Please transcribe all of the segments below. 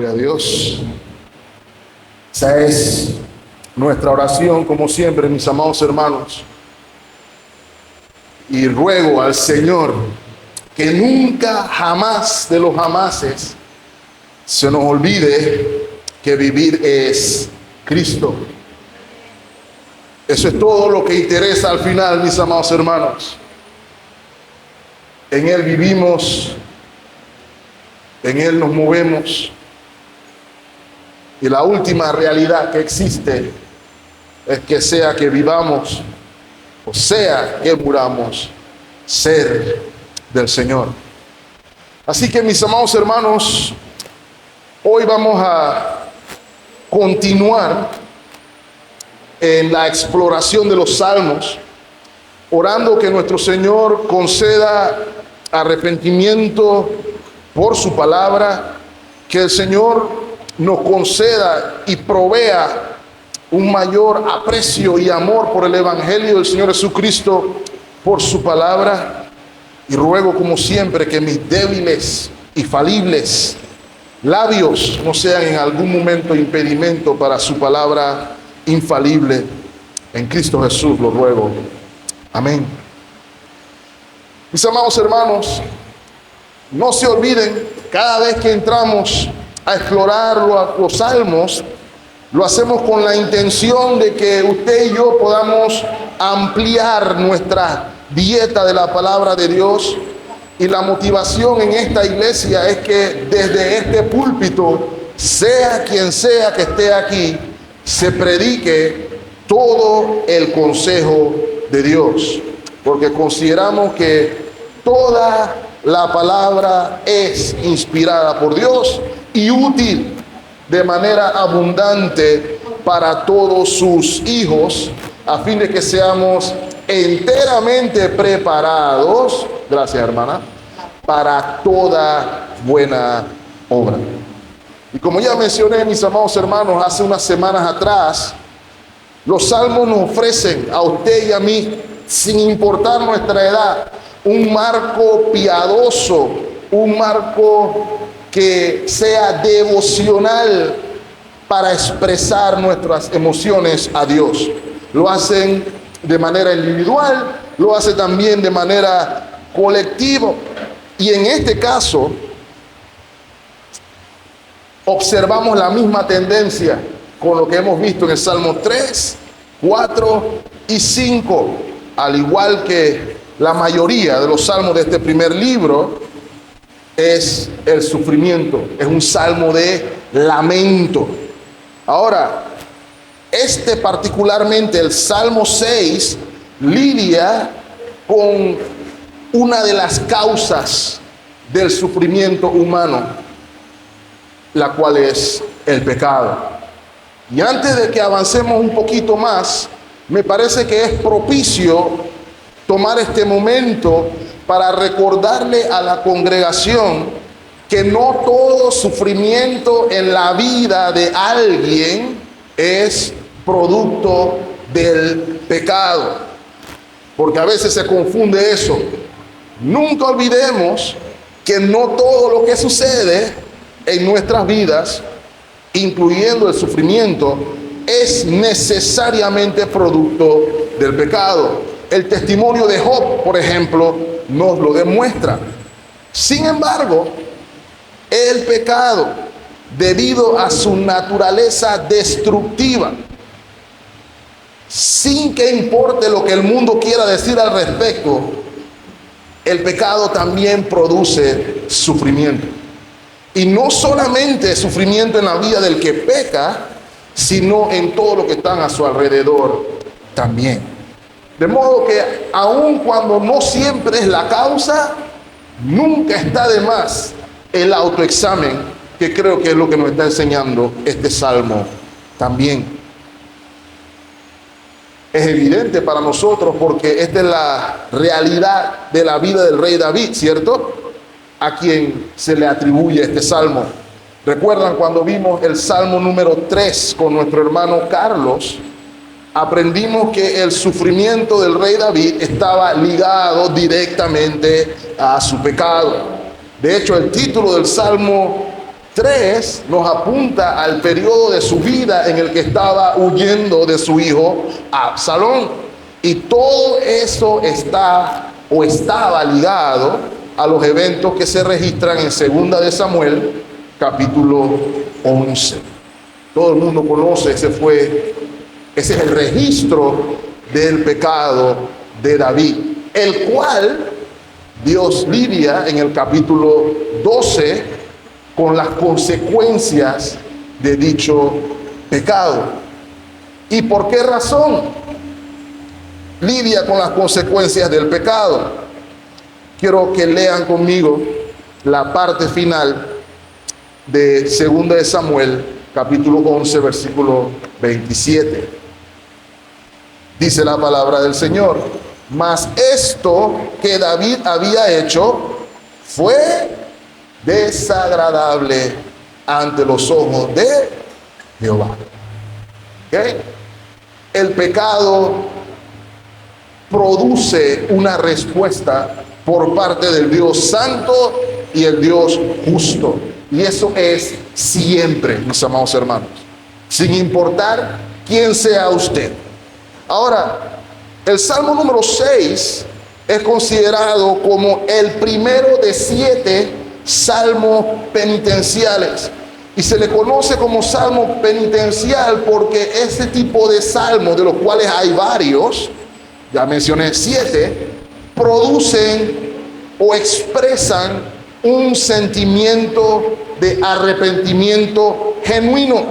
Gloria a Dios. Esa es nuestra oración, como siempre, mis amados hermanos. Y ruego al Señor que nunca, jamás de los jamases, se nos olvide que vivir es Cristo. Eso es todo lo que interesa al final, mis amados hermanos. En Él vivimos, en Él nos movemos. Y la última realidad que existe es que sea que vivamos o sea que muramos, ser del Señor. Así que, mis amados hermanos, hoy vamos a continuar en la exploración de los salmos, orando que nuestro Señor conceda arrepentimiento por su palabra, que el Señor nos conceda y provea un mayor aprecio y amor por el Evangelio del Señor Jesucristo, por su palabra. Y ruego, como siempre, que mis débiles y falibles labios no sean en algún momento impedimento para su palabra infalible. En Cristo Jesús lo ruego. Amén. Mis amados hermanos, no se olviden, cada vez que entramos a explorar los salmos, lo hacemos con la intención de que usted y yo podamos ampliar nuestra dieta de la palabra de Dios. Y la motivación en esta iglesia es que desde este púlpito, sea quien sea que esté aquí, se predique todo el consejo de Dios. Porque consideramos que toda la palabra es inspirada por Dios y útil de manera abundante para todos sus hijos, a fin de que seamos enteramente preparados, gracias hermana, para toda buena obra. Y como ya mencioné, mis amados hermanos, hace unas semanas atrás, los salmos nos ofrecen a usted y a mí, sin importar nuestra edad, un marco piadoso, un marco que sea devocional para expresar nuestras emociones a Dios. Lo hacen de manera individual, lo hace también de manera colectiva. Y en este caso, observamos la misma tendencia con lo que hemos visto en el Salmo 3, 4 y 5. Al igual que la mayoría de los salmos de este primer libro, es el sufrimiento, es un salmo de lamento. Ahora, este particularmente, el Salmo 6, lidia con una de las causas del sufrimiento humano, la cual es el pecado. Y antes de que avancemos un poquito más, me parece que es propicio tomar este momento para recordarle a la congregación que no todo sufrimiento en la vida de alguien es producto del pecado, porque a veces se confunde eso. Nunca olvidemos que no todo lo que sucede en nuestras vidas, incluyendo el sufrimiento, es necesariamente producto del pecado. El testimonio de Job, por ejemplo, nos lo demuestra. Sin embargo, el pecado, debido a su naturaleza destructiva, sin que importe lo que el mundo quiera decir al respecto, el pecado también produce sufrimiento. Y no solamente sufrimiento en la vida del que peca, sino en todo lo que están a su alrededor también. De modo que aun cuando no siempre es la causa, nunca está de más el autoexamen, que creo que es lo que nos está enseñando este salmo también. Es evidente para nosotros porque esta es la realidad de la vida del rey David, ¿cierto? A quien se le atribuye este salmo. ¿Recuerdan cuando vimos el salmo número 3 con nuestro hermano Carlos? Aprendimos que el sufrimiento del rey David estaba ligado directamente a su pecado. De hecho, el título del salmo 3 nos apunta al periodo de su vida en el que estaba huyendo de su hijo Absalón. Y todo eso estaba ligado a los eventos que se registran en 2 de Samuel, capítulo 11. Todo el mundo conoce, ese es el registro del pecado de David, el cual Dios lidia en el capítulo 12 con las consecuencias de dicho pecado. ¿Y por qué razón lidia con las consecuencias del pecado? Quiero que lean conmigo la parte final de 2 de Samuel, capítulo 11, versículo 27. Dice la palabra del Señor: mas esto que David había hecho fue desagradable ante los ojos de Jehová. ¿Okay? El pecado produce una respuesta por parte del Dios santo y el Dios justo. Y eso es siempre, mis amados hermanos, sin importar quién sea usted. Ahora, el Salmo número 6 es considerado como el primero de 7 salmos penitenciales. Y se le conoce como salmo penitencial porque ese tipo de salmos, de los cuales hay varios, ya mencioné 7, producen o expresan un sentimiento de arrepentimiento genuino.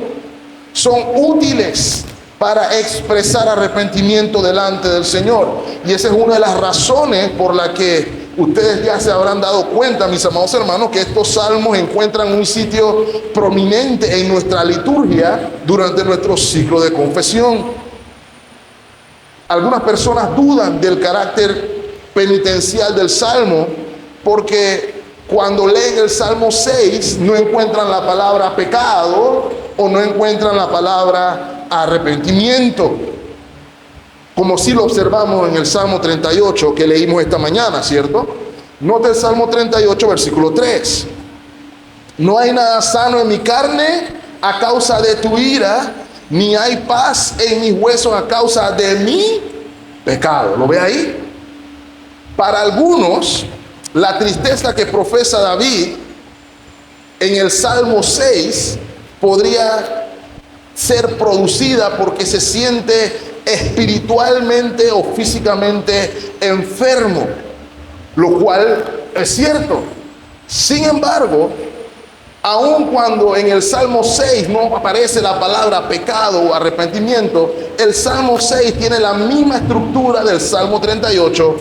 Son útiles para expresar arrepentimiento delante del Señor. Y esa es una de las razones por la que ustedes ya se habrán dado cuenta, mis amados hermanos, que estos salmos encuentran un sitio prominente en nuestra liturgia durante nuestro ciclo de confesión. Algunas personas dudan del carácter penitencial del Salmo porque cuando leen el Salmo 6 no encuentran la palabra pecado o no encuentran la palabra arrepentimiento, como si lo observamos en el Salmo 38 que leímos esta mañana, ¿cierto? Nota el Salmo 38, versículo 3. No hay nada sano en mi carne a causa de tu ira, ni hay paz en mis huesos a causa de mi pecado. ¿Lo ve ahí? Para algunos, la tristeza que profesa David en el Salmo 6 podría ser producida porque se siente espiritualmente o físicamente enfermo, lo cual es cierto. Sin embargo, aun cuando en el Salmo 6 no aparece la palabra pecado o arrepentimiento, el Salmo 6 tiene la misma estructura del Salmo 38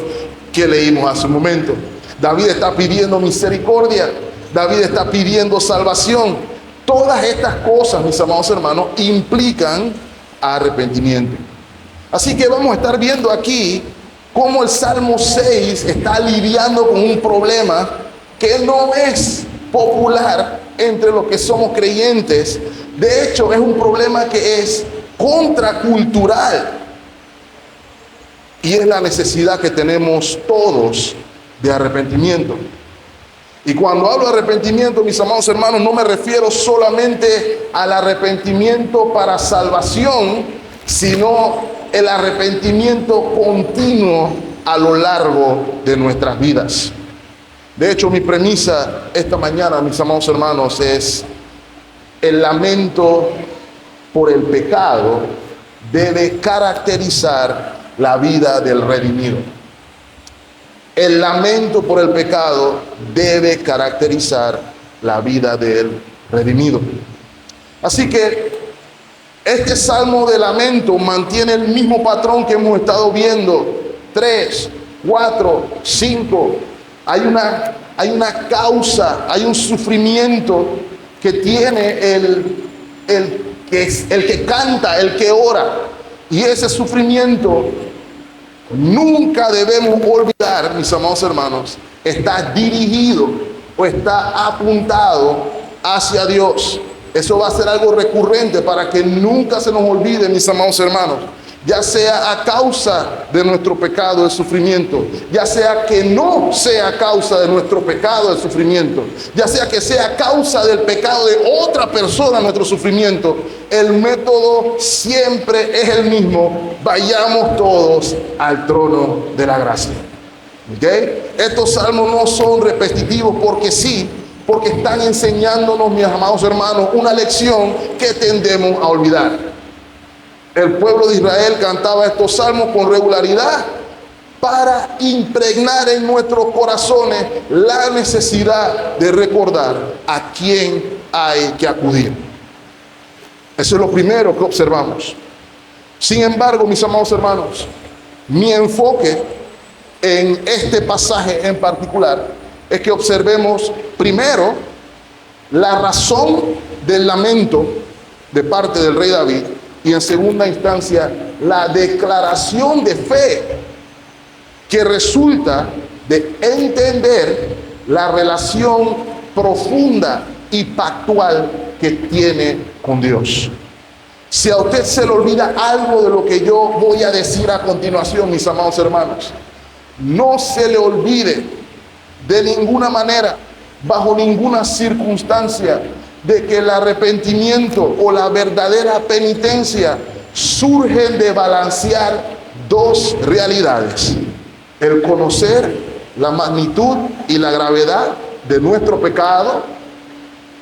que leímos hace un momento. David está pidiendo misericordia, David está pidiendo salvación. Todas estas cosas, mis amados hermanos, implican arrepentimiento. Así que vamos a estar viendo aquí cómo el Salmo 6 está lidiando con un problema que no es popular entre los que somos creyentes. De hecho, es un problema que es contracultural. Y es la necesidad que tenemos todos de arrepentimiento. Y cuando hablo de arrepentimiento, mis amados hermanos, no me refiero solamente al arrepentimiento para salvación, sino el arrepentimiento continuo a lo largo de nuestras vidas. De hecho, mi premisa esta mañana, mis amados hermanos, es: el lamento por el pecado debe caracterizar la vida del redimido. El lamento por el pecado debe caracterizar la vida del redimido. Así que este salmo de lamento mantiene el mismo patrón que hemos estado viendo. 3, 4, 5. Hay una causa, hay un sufrimiento que tiene el que canta, el que ora. Y ese sufrimiento, nunca debemos olvidar, mis amados hermanos, está dirigido o está apuntado hacia Dios. Eso va a ser algo recurrente para que nunca se nos olvide, mis amados hermanos, ya sea a causa de nuestro pecado el sufrimiento, ya sea que no sea a causa de nuestro pecado el sufrimiento, ya sea que sea a causa del pecado de otra persona nuestro sufrimiento, el método siempre es el mismo: vayamos todos al trono de la gracia. ¿Okay? Estos salmos no son repetitivos porque sí, porque están enseñándonos, mis amados hermanos, una lección que tendemos a olvidar. El pueblo de Israel cantaba estos salmos con regularidad para impregnar en nuestros corazones la necesidad de recordar a quién hay que acudir. Eso es lo primero que observamos. Sin embargo, mis amados hermanos, mi enfoque en este pasaje en particular es que observemos primero la razón del lamento de parte del rey David, y en segunda instancia la declaración de fe que resulta de entender la relación profunda y pactual que tiene con Dios. Si a usted se le olvida algo de lo que yo voy a decir a continuación, mis amados hermanos, no se le olvide de ninguna manera, bajo ninguna circunstancia, de que el arrepentimiento o la verdadera penitencia surgen de balancear dos realidades: el conocer la magnitud y la gravedad de nuestro pecado,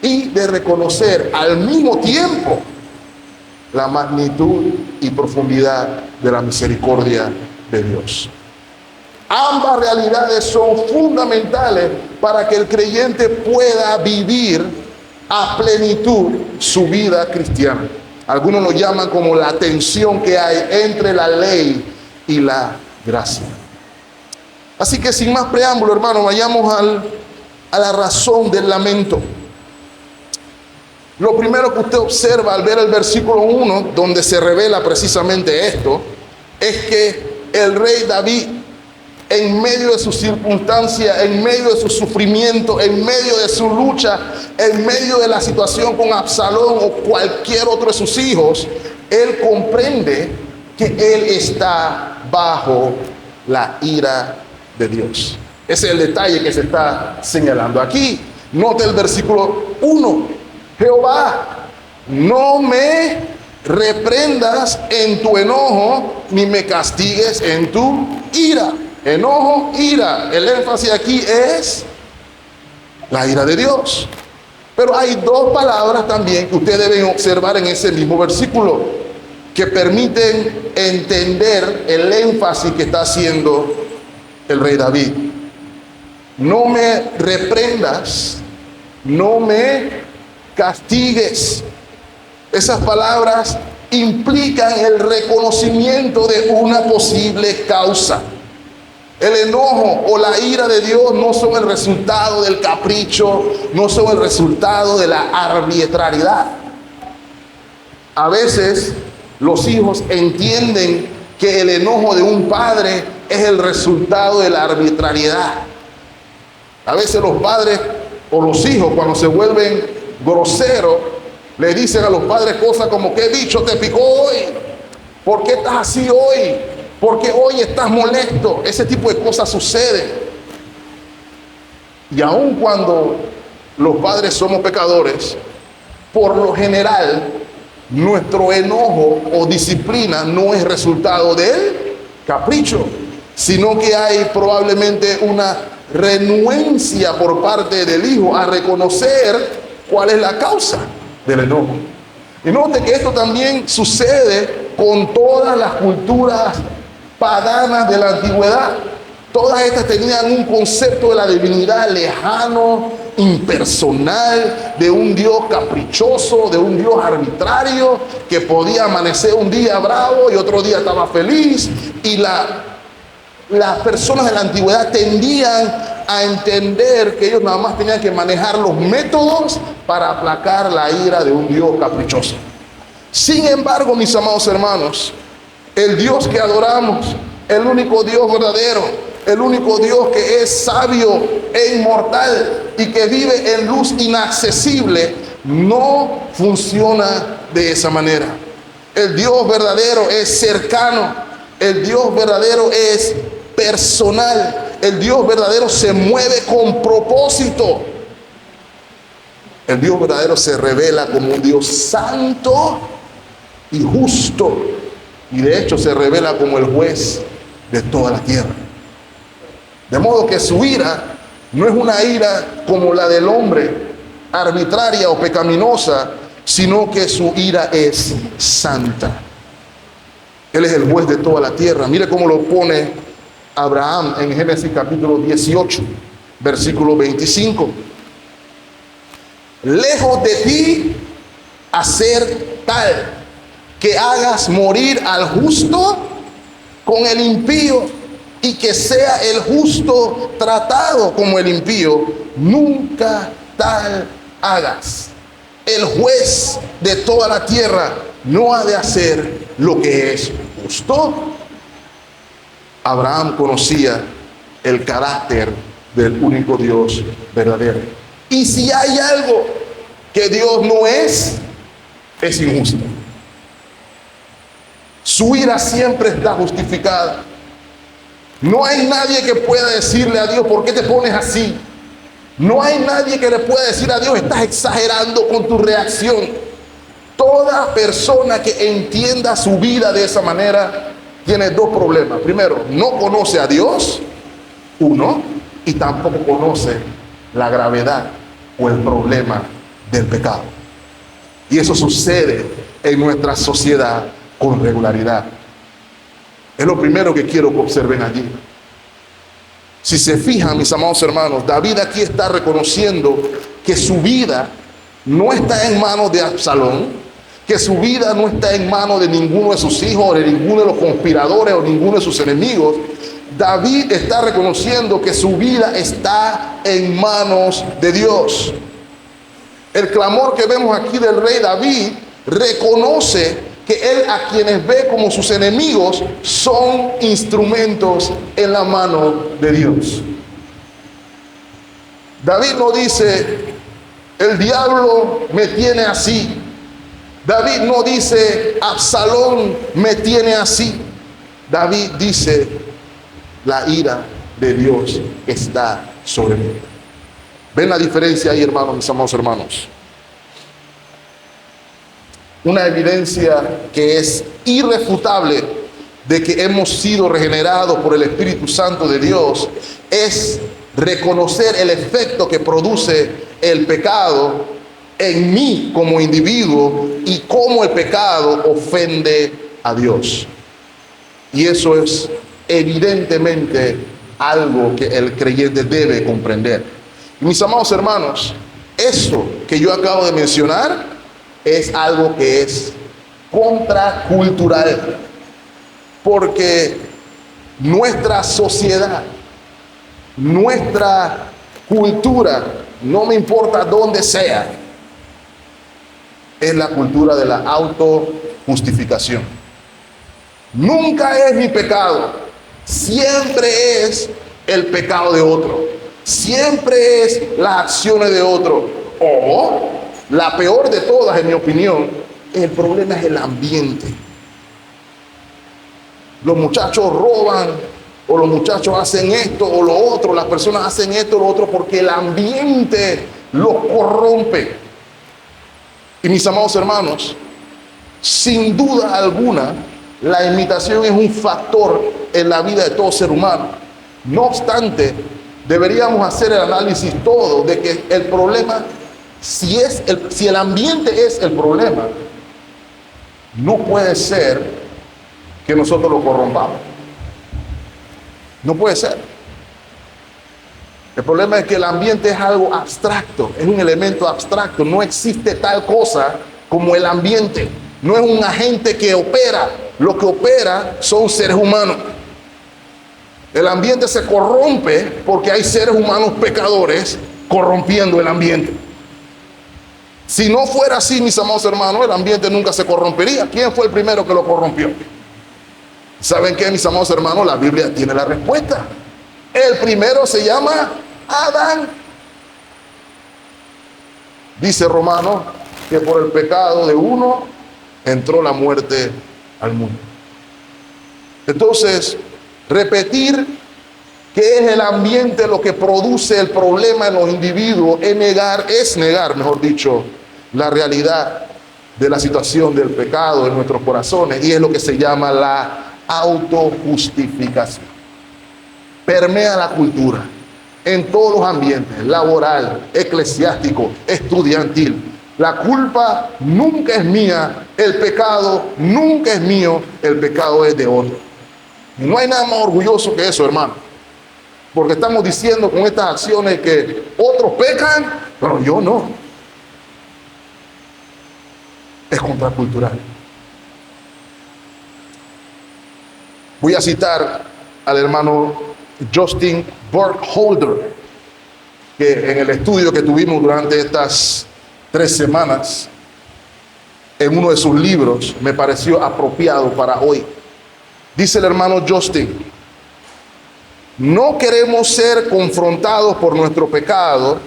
y de reconocer al mismo tiempo la magnitud y profundidad de la misericordia de Dios. Ambas realidades son fundamentales para que el creyente pueda vivir a plenitud su vida cristiana. Algunos lo llaman como la tensión que hay entre la ley y la gracia. Así que sin más preámbulo, hermano, vayamos a la razón del lamento. Lo primero que usted observa al ver el versículo 1, donde se revela precisamente esto, es que el rey David, en medio de sus circunstancias, en medio de su sufrimiento, en medio de su lucha, en medio de la situación con Absalón o cualquier otro de sus hijos, él comprende que él está bajo la ira de Dios. Ese es el detalle que se está señalando aquí. Note el versículo 1: Jehová, no me reprendas en tu enojo, ni me castigues en tu ira. Enojo, ira. El énfasis aquí es la ira de Dios. Pero hay dos palabras también que ustedes deben observar en ese mismo versículo que permiten entender el énfasis que está haciendo el rey David. No me reprendas, no me castigues. Esas palabras implican el reconocimiento de una posible causa. El enojo o la ira de Dios no son el resultado del capricho, no son el resultado de la arbitrariedad. A veces los hijos entienden que el enojo de un padre es el resultado de la arbitrariedad. A veces los padres o los hijos, cuando se vuelven groseros, le dicen a los padres cosas como: ¿qué bicho te picó hoy? ¿Por qué estás así hoy? ¿Por qué hoy estás molesto? Ese tipo de cosas suceden. Y aun cuando los padres somos pecadores, por lo general nuestro enojo o disciplina no es resultado del capricho, sino que hay probablemente una renuencia por parte del hijo a reconocer cuál es la causa del enojo. Y note que esto también sucede con todas las culturas paganas de la antigüedad. Todas estas tenían un concepto de la divinidad lejano, impersonal, de un Dios caprichoso, de un Dios arbitrario, que podía amanecer un día bravo y otro día estaba feliz. Y las personas de la antigüedad tendían a entender que ellos nada más tenían que manejar los métodos para aplacar la ira de un Dios caprichoso. Sin embargo, mis amados hermanos, el Dios que adoramos, el único Dios verdadero, el único Dios que es sabio e inmortal y que vive en luz inaccesible, no funciona de esa manera. El Dios verdadero es cercano. El Dios verdadero es personal. El Dios verdadero se mueve con propósito. El Dios verdadero se revela como un Dios santo y justo. Y de hecho se revela como el juez de toda la tierra. De modo que su ira no es una ira como la del hombre, arbitraria o pecaminosa, sino que su ira es santa. Él es el juez de toda la tierra. Mire cómo lo pone Abraham en Génesis capítulo 18, versículo 25. Lejos de ti hacer tal que hagas morir al justo con el impío, y que sea el justo tratado como el impío, nunca tal hagas. El juez de toda la tierra no ha de hacer lo que es justo. Abraham conocía el carácter del único Dios verdadero. Y si hay algo que Dios no es injusto. Su ira siempre está justificada. No hay nadie que pueda decirle a Dios, ¿por qué te pones así? No hay nadie que le pueda decir a Dios, estás exagerando con tu reacción. Toda persona que entienda su vida de esa manera tiene dos problemas. Primero, no conoce a Dios, uno, y tampoco conoce la gravedad o el problema del pecado. Y eso sucede en nuestra sociedad con regularidad. Es lo primero que quiero que observen allí. Si se fijan, mis amados hermanos, David aquí está reconociendo que su vida no está en manos de Absalón, que su vida no está en manos de ninguno de sus hijos, o de ninguno de los conspiradores, o ninguno de sus enemigos. David está reconociendo que su vida está en manos de Dios. El clamor que vemos aquí del rey David reconoce que él, a quienes ve como sus enemigos, son instrumentos en la mano de Dios. David no dice, el diablo me tiene así. David no dice, Absalón me tiene así. David dice, la ira de Dios está sobre mí. ¿Ven la diferencia ahí, hermanos, mis amados hermanos? Una evidencia que es irrefutable de que hemos sido regenerados por el Espíritu Santo de Dios es reconocer el efecto que produce el pecado en mí como individuo y cómo el pecado ofende a Dios. Y eso es evidentemente algo que el creyente debe comprender. Y mis amados hermanos, eso que yo acabo de mencionar es algo que es contracultural, porque nuestra sociedad, nuestra cultura, no me importa dónde sea, es la cultura de la autojustificación. Nunca es mi pecado, siempre es el pecado de otro, siempre es las acciones de otro, o la peor de todas, en mi opinión, el problema es el ambiente. Los muchachos roban, o los muchachos hacen esto o lo otro, las personas hacen esto o lo otro porque el ambiente los corrompe. Y mis amados hermanos, sin duda alguna, la imitación es un factor en la vida de todo ser humano. No obstante, deberíamos hacer el análisis todo de que el problema, si el ambiente es el problema, no puede ser que nosotros lo corrompamos. No puede ser. El problema es que el ambiente es algo abstracto, es un elemento abstracto. No existe tal cosa como el ambiente. No es un agente que opera. Lo que opera son seres humanos. El ambiente se corrompe porque hay seres humanos pecadores corrompiendo el ambiente. Si no fuera así, mis amados hermanos, el ambiente nunca se corrompería. ¿Quién fue el primero que lo corrompió? ¿Saben qué, mis amados hermanos? La Biblia tiene la respuesta. El primero se llama Adán. Dice Romanos que por el pecado de uno, entró la muerte al mundo. Entonces, repetir que es el ambiente lo que produce el problema en los individuos es negar, mejor dicho, la realidad de la situación del pecado en nuestros corazones, y es lo que se llama la autojustificación. Permea la cultura en todos los ambientes, laboral, eclesiástico, estudiantil. La culpa nunca es mía, el pecado nunca es mío, el pecado es de otro. Y no hay nada más orgulloso que eso, hermano, porque estamos diciendo con estas acciones que otros pecan, pero yo no. Es contracultural. Voy a citar al hermano Justin Burkholder, que en el estudio que tuvimos durante estas 3 semanas, en uno de sus libros, me pareció apropiado para hoy. Dice el hermano Justin: no queremos ser confrontados por nuestro pecado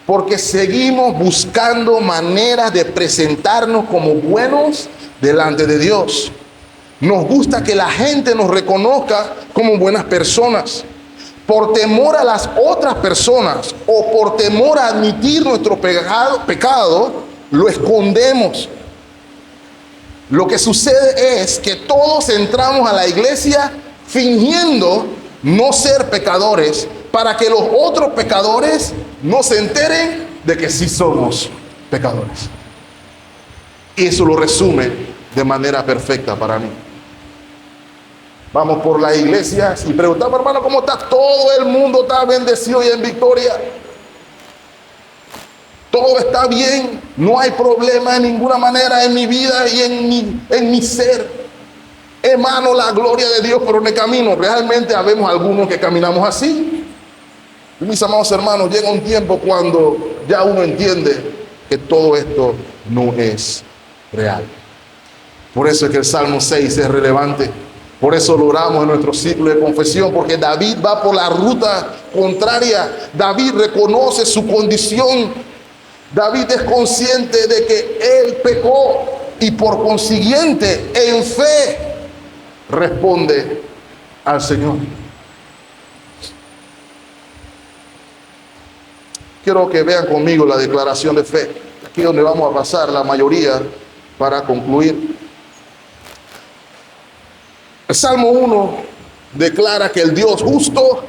porque seguimos buscando maneras de presentarnos como buenos delante de Dios. Nos gusta que la gente nos reconozca como buenas personas. Por temor a las otras personas o por temor a admitir nuestro pecado, lo escondemos. Lo que sucede es que todos entramos a la iglesia fingiendo no ser pecadores para que los otros pecadores no se enteren de que sí somos pecadores. Y eso lo resume de manera perfecta para mí. Vamos por las iglesias y preguntamos: hermano, ¿cómo está? Todo el mundo está bendecido y en victoria. Todo está bien, no hay problema de ninguna manera en mi vida y en mi ser. Emano la gloria de Dios por el camino. Realmente habemos algunos que caminamos así. Y mis amados hermanos, llega un tiempo cuando ya uno entiende que todo esto no es real. Por eso es que el Salmo 6 es relevante. Por eso lo oramos en nuestro ciclo de confesión, porque David va por la ruta contraria. David reconoce su condición. David es consciente de que él pecó y por consiguiente en fe responde al Señor. Quiero que vean conmigo la declaración de fe. Aquí es donde vamos a pasar la mayoría para concluir. El Salmo 1 declara que el Dios justo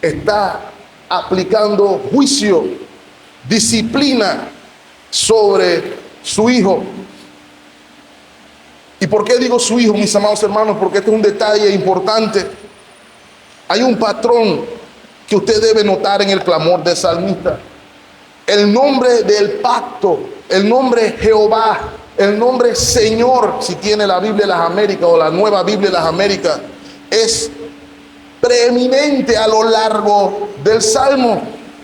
está aplicando juicio, disciplina sobre su hijo. ¿Y por qué digo su hijo, mis amados hermanos? Porque este es un detalle importante. Hay un patrón que usted debe notar en el clamor del salmista. El nombre del pacto, el nombre Jehová, el nombre Señor, si tiene la Biblia de las Américas o la Nueva Biblia de las Américas, es preeminente a lo largo del Salmo.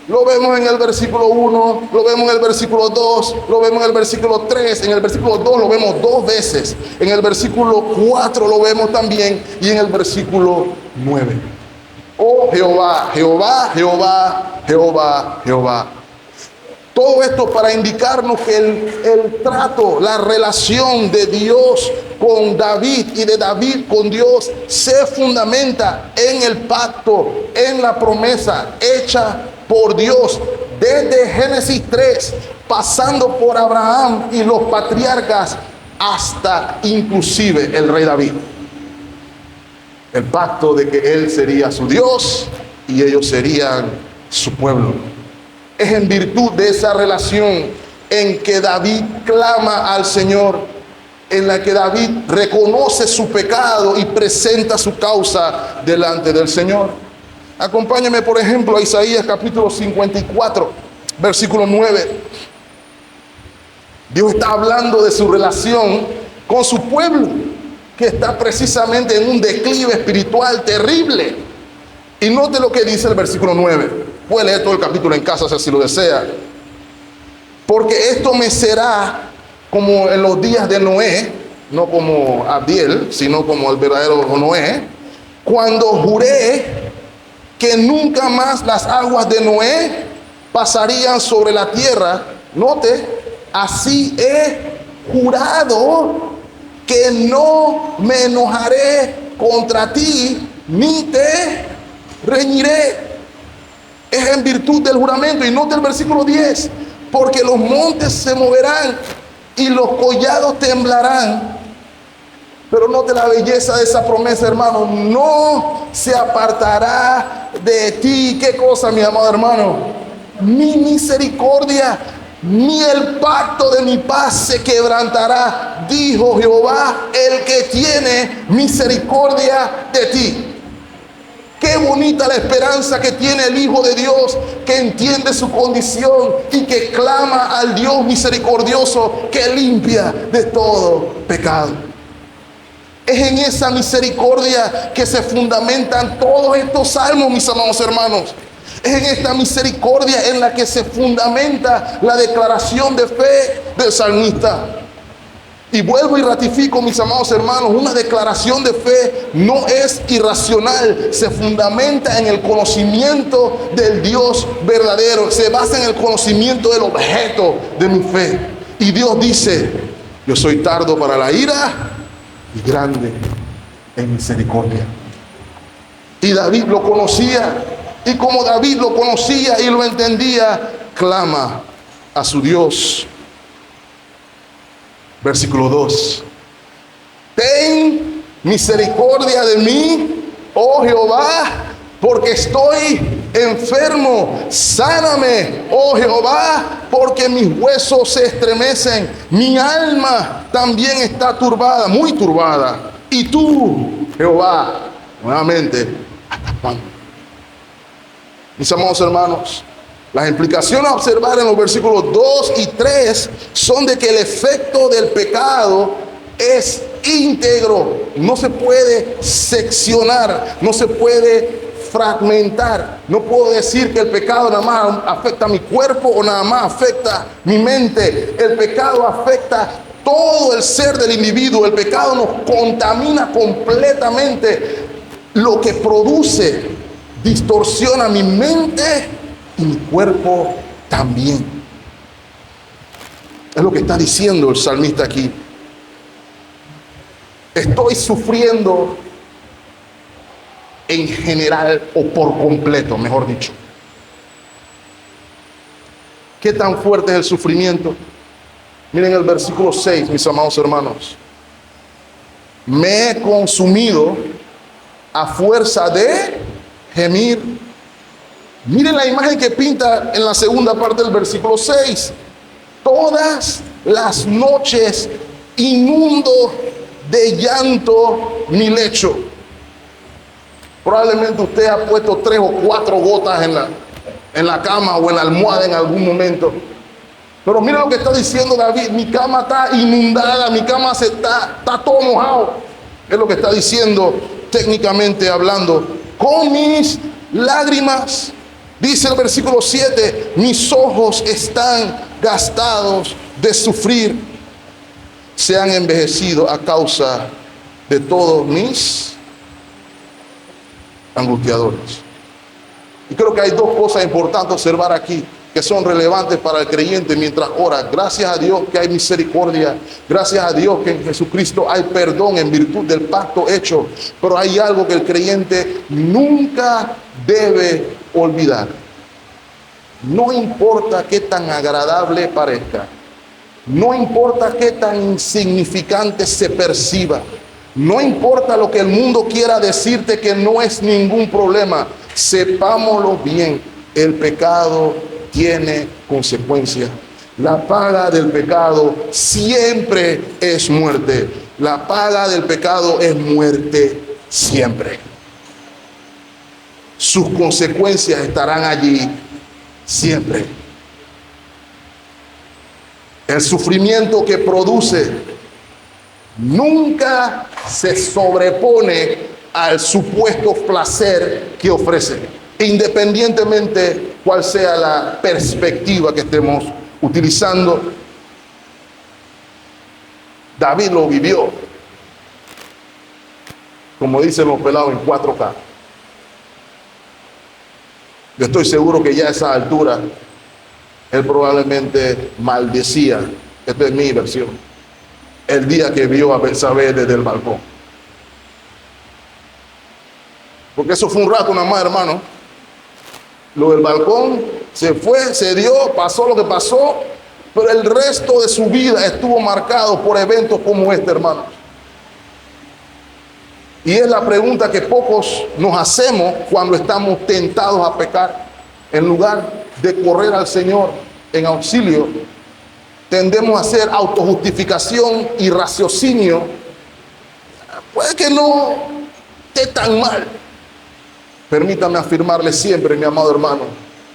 Lo vemos en el versículo 1, lo vemos en el versículo 2, lo vemos en el versículo 3, en el versículo 2 lo vemos 2 veces, en el versículo 4 lo vemos también y en el versículo 9. Oh Jehová, Jehová, Jehová, Jehová, Jehová. Todo esto para indicarnos que el trato, la relación de Dios con David y de David con Dios se fundamenta en el pacto, en la promesa hecha por Dios desde Génesis 3, pasando por Abraham y los patriarcas hasta inclusive el rey David. El pacto de que él sería su Dios y ellos serían su pueblo. Es en virtud de esa relación en que David clama al Señor, en la que David reconoce su pecado y presenta su causa delante del Señor. Acompáñame, por ejemplo, a Isaías capítulo 54, versículo 9. Dios está hablando de su relación con su pueblo, que está precisamente en un declive espiritual terrible. Y note lo que dice el versículo 9. Puede leer todo el capítulo en casa si así lo desea. Porque esto me será como en los días de Noé, no como Abdiel, sino como el verdadero Noé, cuando juré que nunca más las aguas de Noé pasarían sobre la tierra. Note, así he jurado que no me enojaré contra ti, ni te reñiré. Es en virtud del juramento. Y nota el versículo 10. Porque los montes se moverán y los collados temblarán. Pero note la belleza de esa promesa, hermano. No se apartará de ti. ¿Qué cosa, mi amado hermano? Mi misericordia, ni el pacto de mi paz se quebrantará, dijo Jehová, el que tiene misericordia de ti. Qué bonita la esperanza que tiene el Hijo de Dios, que entiende su condición y que clama al Dios misericordioso que limpia de todo pecado. Es en esa misericordia que se fundamentan todos estos salmos, mis amados hermanos. Es en esta misericordia en la que se fundamenta la declaración de fe del salmista. Y vuelvo y ratifico, mis amados hermanos, una declaración de fe no es irracional, se fundamenta en el conocimiento del Dios verdadero, se basa en el conocimiento del objeto de mi fe. Y Dios dice: yo soy tardo para la ira y grande en misericordia. Y David lo conocía, y como David lo conocía y lo entendía, clama a su Dios. Versículo 2. Ten misericordia de mí, oh Jehová, porque estoy enfermo. Sáname, oh Jehová, porque mis huesos se estremecen. Mi alma también está turbada, muy turbada. Y tú, Jehová, nuevamente, ¿hasta cuándo? Mis amados hermanos, las implicaciones a observar en los versículos 2 y 3 son de que el efecto del pecado es íntegro. No se puede seccionar, no se puede fragmentar. No puedo decir que el pecado nada más afecta a mi cuerpo o nada más afecta mi mente. El pecado afecta todo el ser del individuo. El pecado nos contamina completamente. Lo que produce distorsiona mi mente y mi cuerpo también. Es lo que está diciendo el salmista aquí. Estoy sufriendo en general o por completo, mejor dicho. ¿Qué tan fuerte es el sufrimiento? Miren el versículo 6, mis amados hermanos. Me he consumido a fuerza de gemir. Miren la imagen que pinta en la segunda parte del versículo 6. Todas las noches inundo de llanto mi lecho. Probablemente usted ha puesto 3 o 4 gotas en la cama o en la almohada en algún momento. Pero mira lo que está diciendo David: mi cama está inundada, mi cama está todo mojado. Es lo que está diciendo técnicamente hablando. Con mis lágrimas, dice el versículo 7, mis ojos están gastados de sufrir, se han envejecido a causa de todos mis angustiadores. Y creo que hay 2 cosas importantes a observar aquí, que son relevantes para el creyente mientras ora. Gracias a Dios que hay misericordia, gracias a Dios que en Jesucristo hay perdón en virtud del pacto hecho, pero hay algo que el creyente nunca debe olvidar. No importa qué tan agradable parezca, no importa qué tan insignificante se perciba, no importa lo que el mundo quiera decirte que no es ningún problema, sepámoslo bien, el pecado tiene consecuencias. La paga del pecado siempre es muerte. La paga del pecado es muerte siempre. Sus consecuencias estarán allí siempre. El sufrimiento que produce nunca se sobrepone al supuesto placer que ofrece, independientemente cuál sea la perspectiva que estemos utilizando. David lo vivió, como dicen los pelados, en 4K. Yo estoy seguro que ya a esa altura él probablemente maldecía, esta es mi versión, el día que vio a Betsabé desde el balcón. Porque eso fue un rato nada más, hermano. Lo del balcón se fue, se dio, pasó lo que pasó, pero el resto de su vida estuvo marcado por eventos como este, hermano. Y es la pregunta que pocos nos hacemos cuando estamos tentados a pecar. En lugar de correr al Señor en auxilio, tendemos a hacer autojustificación y raciocinio. Puede que no esté tan mal. Permítame afirmarle siempre, mi amado hermano,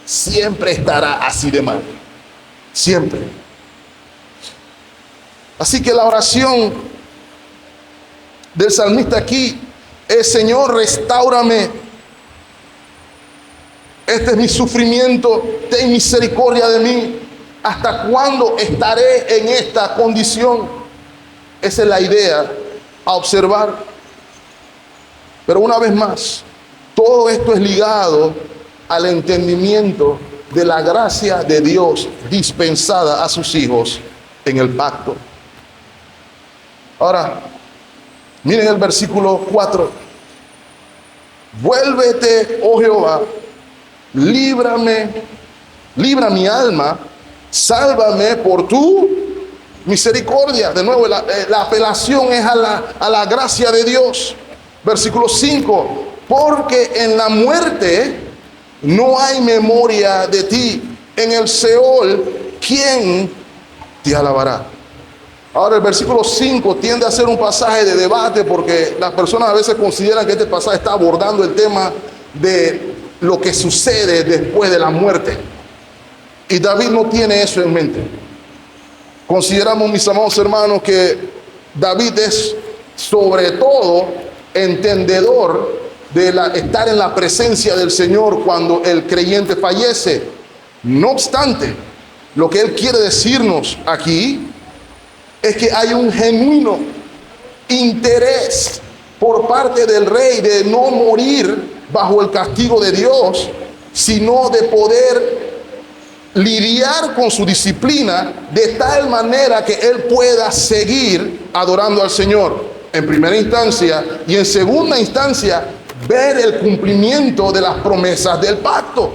siempre estará así de mal. Siempre. Así que la oración del salmista aquí es: Señor, restáurame. Este es mi sufrimiento, ten misericordia de mí. ¿Hasta cuándo estaré en esta condición? Esa es la idea a observar. Pero una vez más, todo esto es ligado al entendimiento de la gracia de Dios dispensada a sus hijos en el pacto. Ahora, miren el versículo 4. Vuélvete, oh Jehová, líbrame, libra mi alma, sálvame por tu misericordia. De nuevo, la apelación es a la gracia de Dios. Versículo 5. Porque en la muerte no hay memoria de ti. En el Seol, ¿quién te alabará? Ahora el versículo 5 tiende a ser un pasaje de debate, porque las personas a veces consideran que este pasaje está abordando el tema de lo que sucede después de la muerte. Y David no tiene eso en mente. Consideramos, mis amados hermanos, que David es sobre todo entendedor de estar en la presencia del Señor cuando el creyente fallece. No obstante, lo que él quiere decirnos aquí es que hay un genuino interés por parte del rey de no morir bajo el castigo de Dios, sino de poder lidiar con su disciplina de tal manera que él pueda seguir adorando al Señor en primera instancia, y en segunda instancia ver el cumplimiento de las promesas del pacto.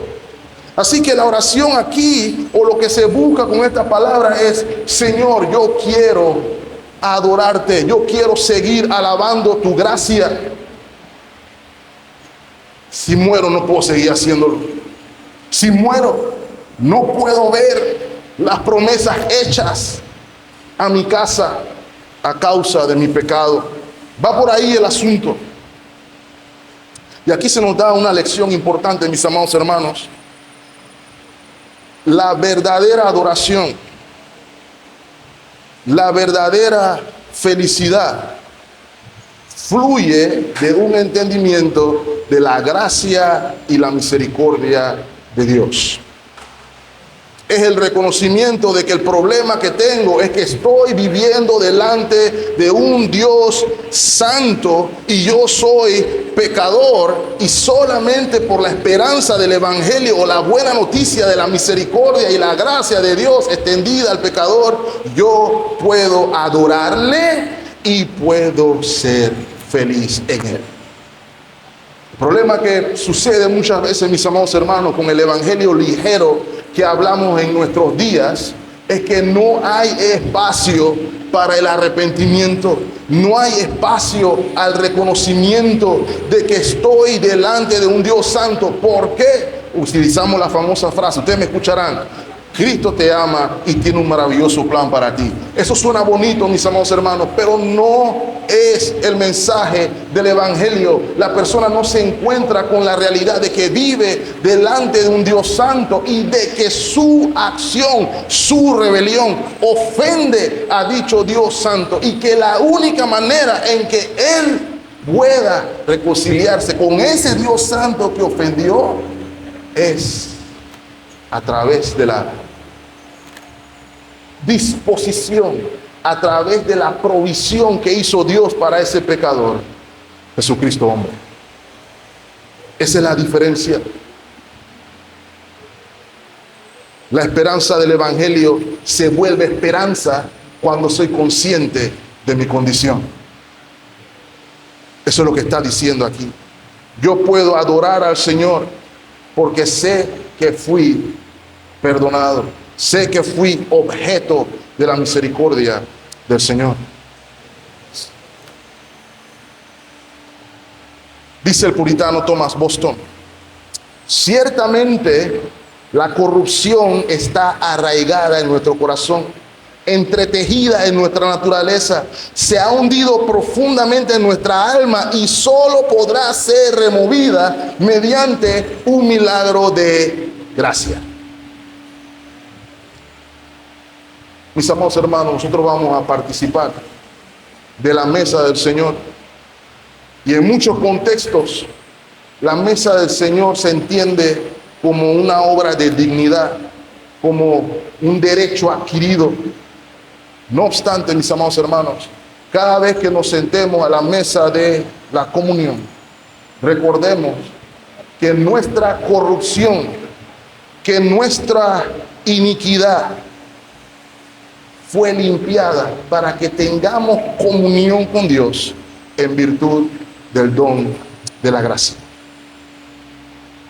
Así que la oración aquí, o lo que se busca con esta palabra, es: Señor, yo quiero adorarte, yo quiero seguir alabando tu gracia. Si muero, no puedo seguir haciéndolo. Si muero, no puedo ver las promesas hechas a mi casa a causa de mi pecado. Va por ahí el asunto. Y aquí se nos da una lección importante, mis amados hermanos. La verdadera adoración, la verdadera felicidad, fluye de un entendimiento de la gracia y la misericordia de Dios. Es el reconocimiento de que el problema que tengo es que estoy viviendo delante de un Dios santo y yo soy pecador, y solamente por la esperanza del evangelio o la buena noticia de la misericordia y la gracia de Dios extendida al pecador, yo puedo adorarle y puedo ser feliz en él. El problema que sucede muchas veces, mis amados hermanos, con el evangelio ligero que hablamos en nuestros días, es que no hay espacio para el arrepentimiento, no hay espacio al reconocimiento de que estoy delante de un Dios santo. ¿Por qué? Utilizamos la famosa frase, ustedes me escucharán: Cristo te ama y tiene un maravilloso plan para ti. Eso suena bonito, mis amados hermanos, pero no es el mensaje del evangelio. La persona no se encuentra con la realidad de que vive delante de un Dios santo y de que su acción, su rebelión ofende a dicho Dios santo, y que la única manera en que él pueda reconciliarse con ese Dios santo que ofendió es a través de la disposición, a través de la provisión que hizo Dios para ese pecador, Jesucristo hombre. Esa es la diferencia. La esperanza del evangelio se vuelve esperanza cuando soy consciente de mi condición. Eso es lo que está diciendo aquí. Yo puedo adorar al Señor porque sé que fui perdonado. Sé que fui objeto de la misericordia del Señor. Dice el puritano Thomas Boston: ciertamente la corrupción está arraigada en nuestro corazón, entretejida en nuestra naturaleza, se ha hundido profundamente en nuestra alma y solo podrá ser removida mediante un milagro de gracia. Mis amados hermanos, nosotros vamos a participar de la mesa del Señor. Y en muchos contextos, la mesa del Señor se entiende como una obra de dignidad, como un derecho adquirido. No obstante, mis amados hermanos, cada vez que nos sentemos a la mesa de la comunión, recordemos que nuestra corrupción, que nuestra iniquidad fue limpiada para que tengamos comunión con Dios en virtud del don de la gracia.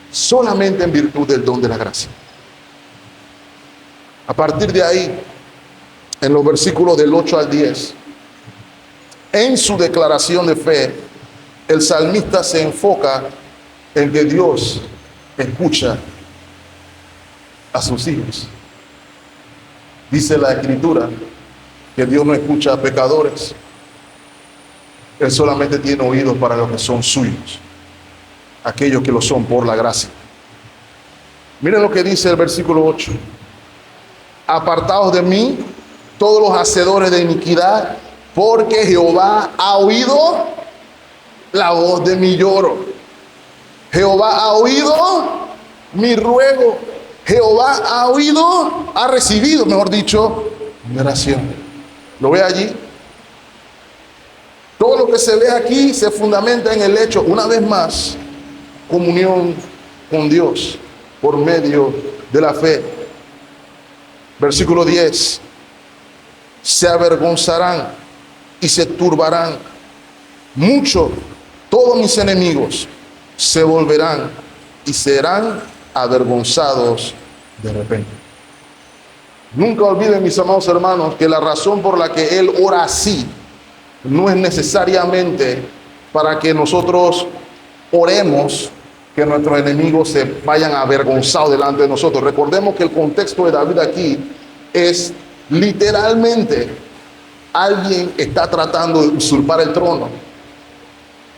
Solamente en virtud del don de la gracia. A partir de ahí, en los versículos del 8 al 10, en su declaración de fe, el salmista se enfoca en que Dios escucha a sus hijos. Dice la Escritura que Dios no escucha a pecadores. Él solamente tiene oídos para los que son suyos, aquellos que lo son por la gracia. Miren lo que dice el versículo 8. Apartaos de mí todos los hacedores de iniquidad, porque Jehová ha oído la voz de mi lloro. Jehová ha oído mi ruego. Jehová ha oído, ha recibido, mejor dicho, mi oración. ¿Lo ve allí? Todo lo que se ve aquí se fundamenta en el hecho, una vez más, comunión con Dios por medio de la fe. Versículo 10. Se avergonzarán y se turbarán mucho todos mis enemigos, se volverán y serán avergonzados de repente. Nunca olviden, mis amados hermanos, que la razón por la que Él ora así no es necesariamente para que nosotros oremos que nuestros enemigos se vayan avergonzados delante de nosotros. Recordemos que el contexto de David aquí es literalmente alguien está tratando de usurpar el trono.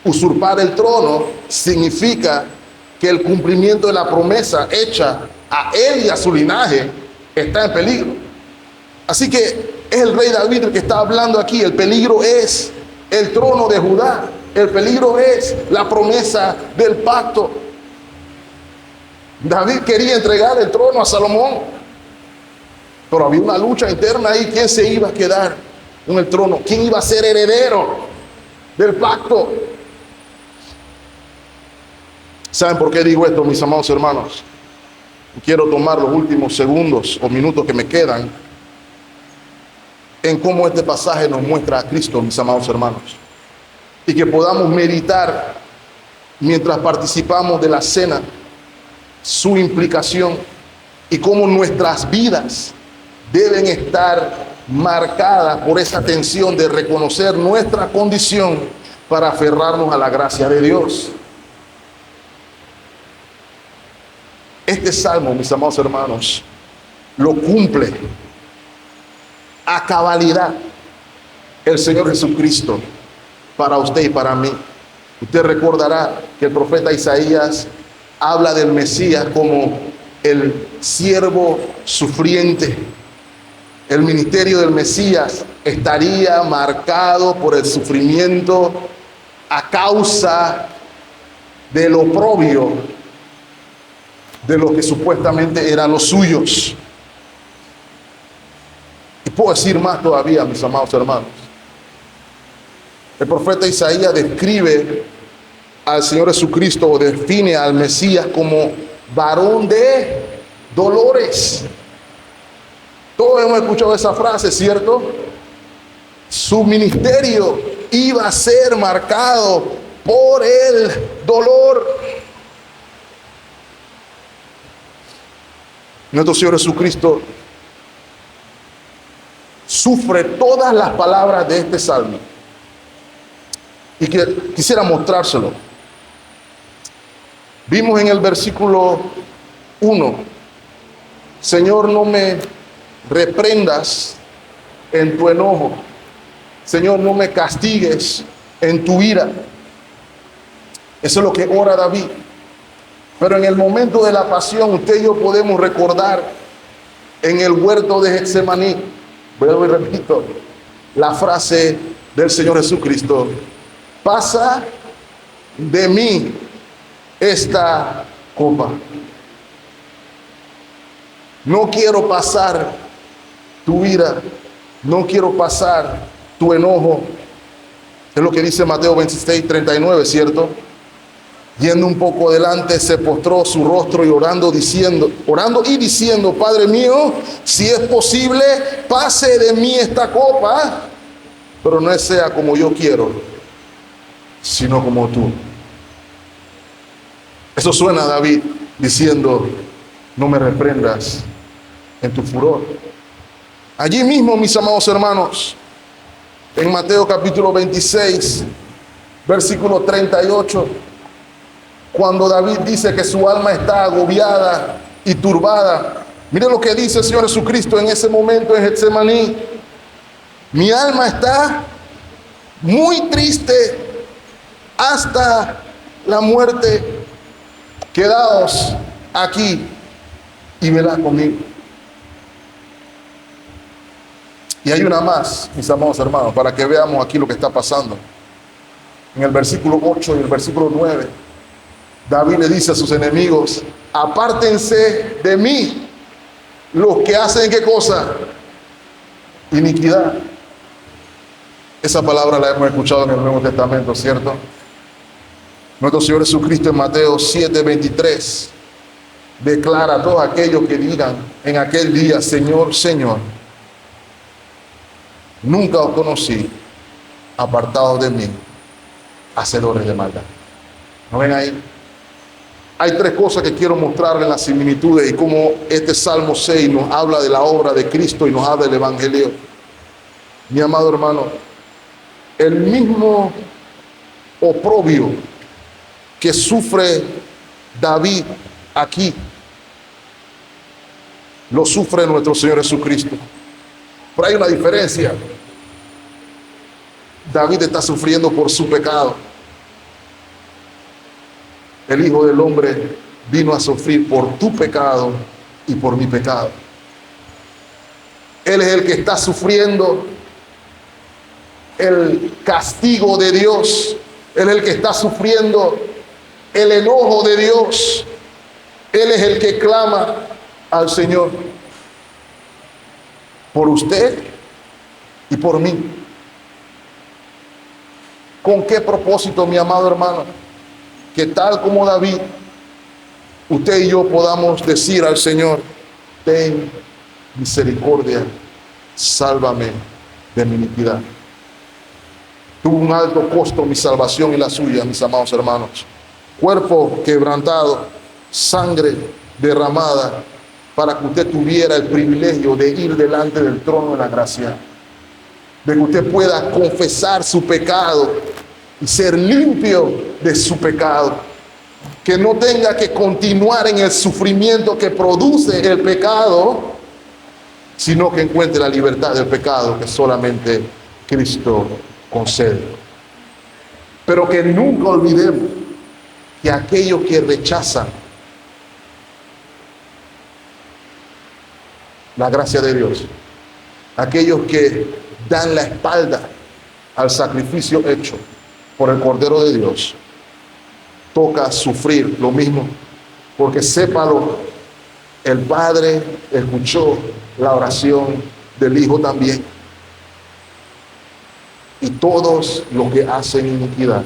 Usurpar el trono significa que el cumplimiento de la promesa hecha a él y a su linaje está en peligro. Así que es el rey David el que está hablando aquí. El peligro es el trono de Judá. El peligro es la promesa del pacto. David quería entregar el trono a Salomón, pero había una lucha interna ahí. ¿Quién se iba a quedar con el trono? ¿Quién iba a ser heredero del pacto? ¿Saben por qué digo esto, mis amados hermanos? Quiero tomar los últimos segundos o minutos que me quedan en cómo este pasaje nos muestra a Cristo, mis amados hermanos, y que podamos meditar mientras participamos de la cena su implicación y cómo nuestras vidas deben estar marcadas por esa tensión de reconocer nuestra condición para aferrarnos a la gracia de Dios. Este salmo, mis amados hermanos, lo cumple a cabalidad el Señor Jesucristo para usted y para mí. Usted recordará que el profeta Isaías habla del Mesías como el siervo sufriente. El ministerio del Mesías estaría marcado por el sufrimiento a causa del oprobio de los que supuestamente eran los suyos. Y puedo decir más todavía, mis amados hermanos. El profeta Isaías describe al Señor Jesucristo o define al Mesías como varón de dolores. Todos hemos escuchado esa frase, ¿cierto? Su ministerio iba a ser marcado por el dolor. Nuestro Señor Jesucristo sufre todas las palabras de este salmo. Y quisiera mostrárselo. Vimos en el versículo 1, Señor, no me reprendas en tu enojo. Señor, no me castigues en tu ira. Eso es lo que ora David. Pero en el momento de la pasión, usted y yo podemos recordar en el huerto de Getsemaní, vuelvo y repito, la frase del Señor Jesucristo: pasa de mí esta copa. No quiero pasar tu ira, no quiero pasar tu enojo. Es lo que dice Mateo 26:39, ¿cierto? Yendo un poco adelante, se postró su rostro y orando y diciendo, Padre mío, si es posible, pase de mí esta copa, pero no sea como yo quiero, sino como tú. Eso suena a David diciendo, no me reprendas en tu furor. Allí mismo, mis amados hermanos, en Mateo capítulo 26, versículo 38, cuando David dice que su alma está agobiada y turbada, mire lo que dice el Señor Jesucristo en ese momento en Getsemaní: mi alma está muy triste hasta la muerte. Quedaos aquí y velad conmigo. Y hay una más, mis amados hermanos, para que veamos aquí lo que está pasando. En el versículo 8 y el versículo 9, David le dice a sus enemigos, apártense de mí los que hacen, ¿qué cosa? Iniquidad. Esa palabra la hemos escuchado en el Nuevo Testamento, ¿cierto? Nuestro Señor Jesucristo en Mateo 7:23 declara a todos aquellos que digan en aquel día, Señor, Señor, nunca os conocí, apartados de mí, hacedores de maldad. ¿No ven ahí? Hay tres cosas que quiero mostrarles en las similitudes y cómo este Salmo 6 nos habla de la obra de Cristo y nos habla del Evangelio. Mi amado hermano, el mismo oprobio que sufre David aquí, lo sufre nuestro Señor Jesucristo. Pero hay una diferencia. David está sufriendo por su pecado. El Hijo del Hombre vino a sufrir por tu pecado y por mi pecado. Él es el que está sufriendo el castigo de Dios. Él es el que está sufriendo el enojo de Dios. Él es el que clama al Señor por usted y por mí. ¿Con qué propósito, mi amado hermano? Que tal como David, usted y yo podamos decir al Señor, ten misericordia, sálvame de mi iniquidad. Tuvo un alto costo mi salvación y la suya, mis amados hermanos. Cuerpo quebrantado, sangre derramada, para que usted tuviera el privilegio de ir delante del trono de la gracia, de que usted pueda confesar su pecado y ser limpio de su pecado, que no tenga que continuar en el sufrimiento que produce el pecado, sino que encuentre la libertad del pecado que solamente Cristo concede. Pero que nunca olvidemos que aquellos que rechazan la gracia de Dios, aquellos que dan la espalda al sacrificio hecho por el Cordero de Dios, toca sufrir lo mismo, porque sépalo, el Padre escuchó la oración del Hijo también, y todos los que hacen iniquidad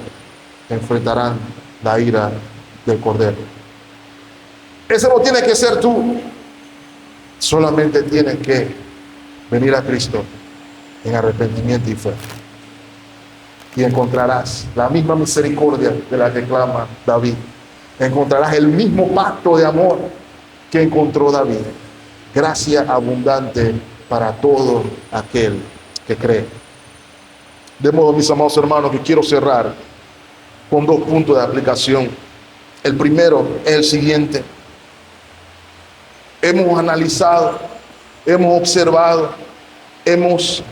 enfrentarán la ira del Cordero. Ese no tiene que ser tú, solamente tienes que venir a Cristo en arrepentimiento y fe. Y encontrarás la misma misericordia de la que clama David. Encontrarás el mismo pacto de amor que encontró David. Gracia abundante para todo aquel que cree. De modo, mis amados hermanos, que quiero cerrar con 2 puntos de aplicación. El primero es el siguiente. Hemos analizado, hemos observado, hemos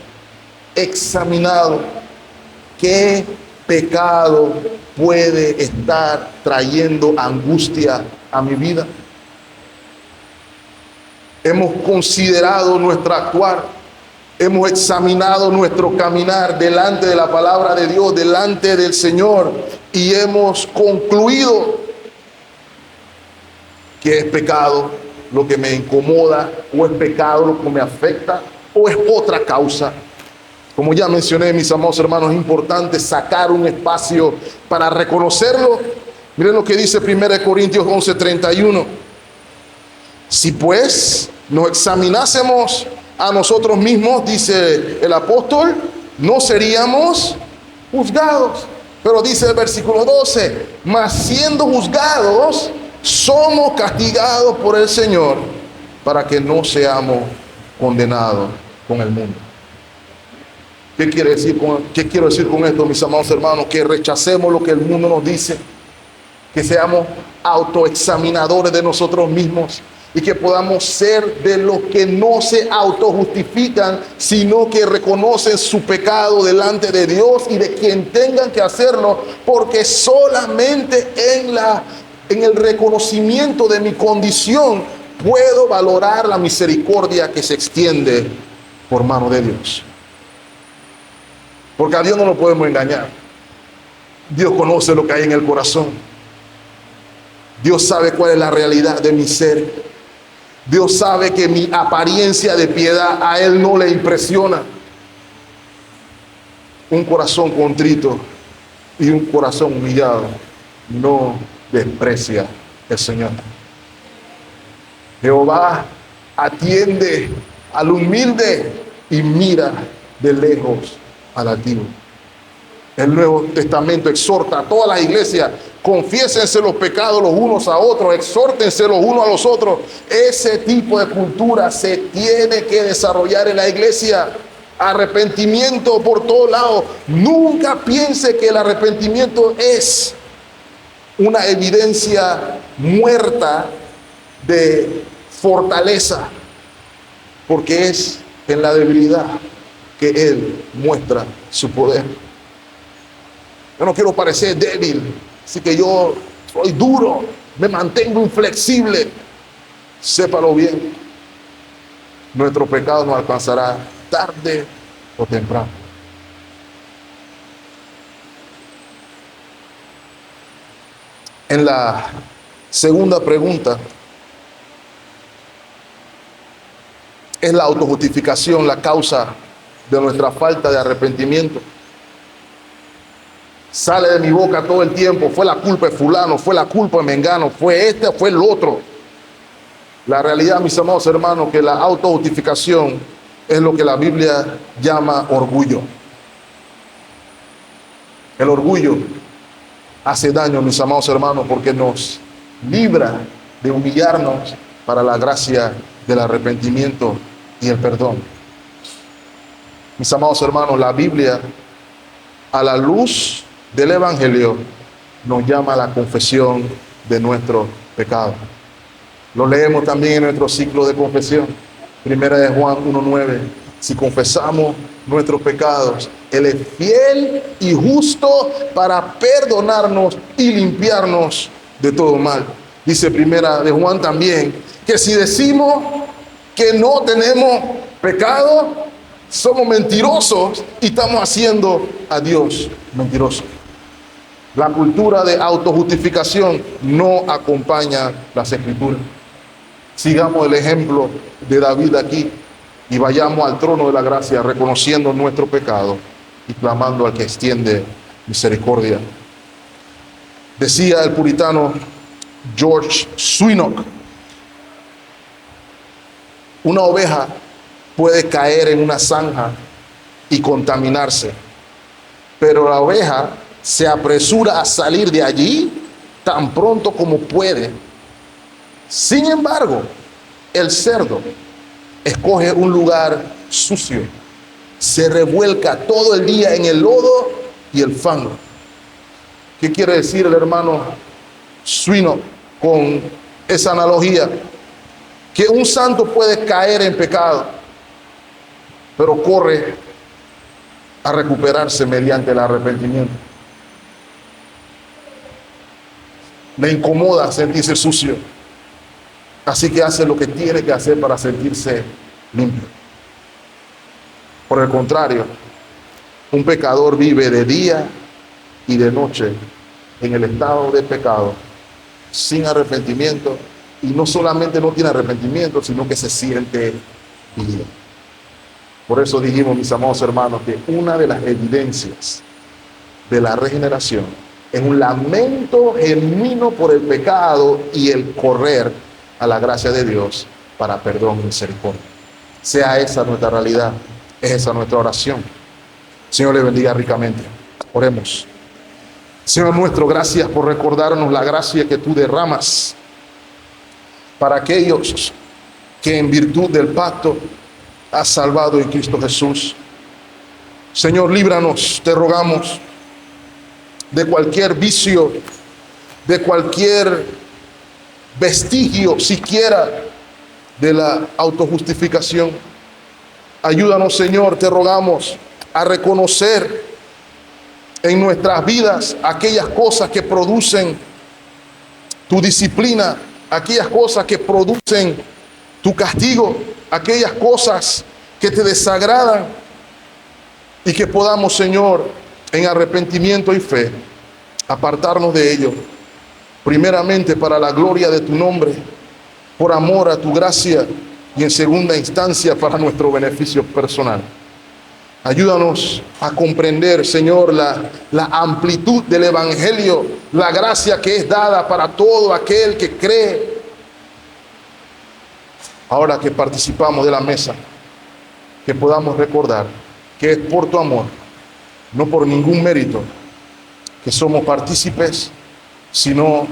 examinado qué pecado puede estar trayendo angustia a mi vida. Hemos considerado nuestro actuar, hemos examinado nuestro caminar delante de la palabra de Dios, delante del Señor, y hemos concluido que es pecado lo que me incomoda, o es pecado lo que me afecta, o es otra causa. Como ya mencioné, mis amados hermanos, es importante sacar un espacio para reconocerlo. Miren lo que dice 1 Corintios 11:31. Si pues nos examinásemos a nosotros mismos, dice el apóstol, no seríamos juzgados. Pero dice el versículo 12, mas siendo juzgados, somos castigados por el Señor para que no seamos condenados con el mundo. ¿Qué quiero decir con esto, mis amados hermanos? Que rechacemos lo que el mundo nos dice, que seamos autoexaminadores de nosotros mismos y que podamos ser de los que no se autojustifican, sino que reconocen su pecado delante de Dios y de quien tengan que hacerlo, porque solamente en el reconocimiento de mi condición puedo valorar la misericordia que se extiende por mano de Dios. Porque a Dios no lo podemos engañar. Dios conoce lo que hay en el corazón. Dios sabe cuál es la realidad de mi ser. Dios sabe que mi apariencia de piedad a Él no le impresiona. Un corazón contrito y un corazón humillado no desprecia el Señor. Jehová atiende al humilde y mira de lejos al altivo. El Nuevo Testamento exhorta a todas las iglesias: confiésense los pecados los unos a otros, exhórtense los unos a los otros. Ese tipo de cultura se tiene que desarrollar en la iglesia. Arrepentimiento por todos lados. Nunca piense que el arrepentimiento es una evidencia muerta de fortaleza, porque es en la debilidad que Él muestra su poder. Yo no quiero parecer débil, así que yo soy duro, me mantengo inflexible. Sépalo bien, nuestro pecado nos alcanzará tarde o temprano. En la segunda pregunta, ¿es la autojustificación la causa de nuestra falta de arrepentimiento? Sale de mi boca todo el tiempo: fue la culpa de fulano, fue la culpa de mengano, fue este, fue el otro. La realidad, mis amados hermanos, que la autojustificación es lo que la Biblia llama orgullo. El orgullo hace daño, mis amados hermanos, porque nos libra de humillarnos para la gracia del arrepentimiento y el perdón. Mis amados hermanos, la Biblia, a la luz del Evangelio, nos llama a la confesión de nuestro pecado. Lo leemos también en nuestro ciclo de confesión. Primera de Juan 1:9. Si confesamos nuestros pecados, Él es fiel y justo para perdonarnos y limpiarnos de todo mal. Dice Primera de Juan también que si decimos que no tenemos pecado, somos mentirosos y estamos haciendo a Dios mentiroso. La cultura de autojustificación no acompaña las Escrituras. Sigamos el ejemplo de David aquí y vayamos al trono de la gracia reconociendo nuestro pecado y clamando al que extiende misericordia. Decía el puritano George Swinock: una oveja puede caer en una zanja y contaminarse. Pero la oveja se apresura a salir de allí tan pronto como puede. Sin embargo, el cerdo escoge un lugar sucio, se revuelca todo el día en el lodo y el fango. ¿Qué quiere decir el hermano Swino con esa analogía? Que un santo puede caer en pecado, pero corre a recuperarse mediante el arrepentimiento. Le incomoda sentirse sucio, así que hace lo que tiene que hacer para sentirse limpio. Por el contrario, un pecador vive de día y de noche en el estado de pecado, sin arrepentimiento, y no solamente no tiene arrepentimiento, sino que se siente bien. Por eso dijimos, mis amados hermanos, que una de las evidencias de la regeneración es un lamento genuino por el pecado y el correr a la gracia de Dios para perdón y misericordia. Sea esa nuestra realidad, es esa nuestra oración. Señor le bendiga ricamente. Oremos. Señor nuestro, gracias por recordarnos la gracia que tú derramas para aquellos que en virtud del pacto has salvado en Cristo Jesús. Señor, líbranos, te rogamos, de cualquier vicio, de cualquier vestigio siquiera de la autojustificación. Ayúdanos, Señor, te rogamos, a reconocer en nuestras vidas aquellas cosas que producen tu disciplina, aquellas cosas que producen tu castigo, aquellas cosas que te desagradan, y que podamos, Señor, en arrepentimiento y fe, apartarnos de ello, primeramente para la gloria de tu nombre, por amor a tu gracia, y en segunda instancia para nuestro beneficio personal. Ayúdanos a comprender, Señor, la amplitud del Evangelio, la gracia que es dada para todo aquel que cree. Ahora que participamos de la mesa, que podamos recordar que es por tu amor, no por ningún mérito, que somos partícipes, sino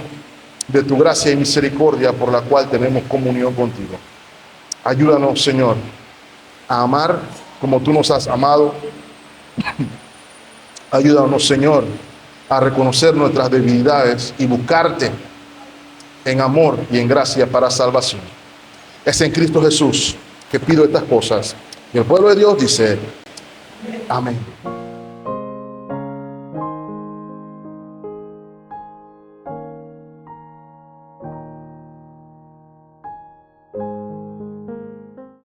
de tu gracia y misericordia por la cual tenemos comunión contigo. Ayúdanos, Señor, a amar como tú nos has amado. Ayúdanos, Señor, a reconocer nuestras debilidades y buscarte en amor y en gracia para salvación. Es en Cristo Jesús que pido estas cosas. Y el pueblo de Dios dice, amén.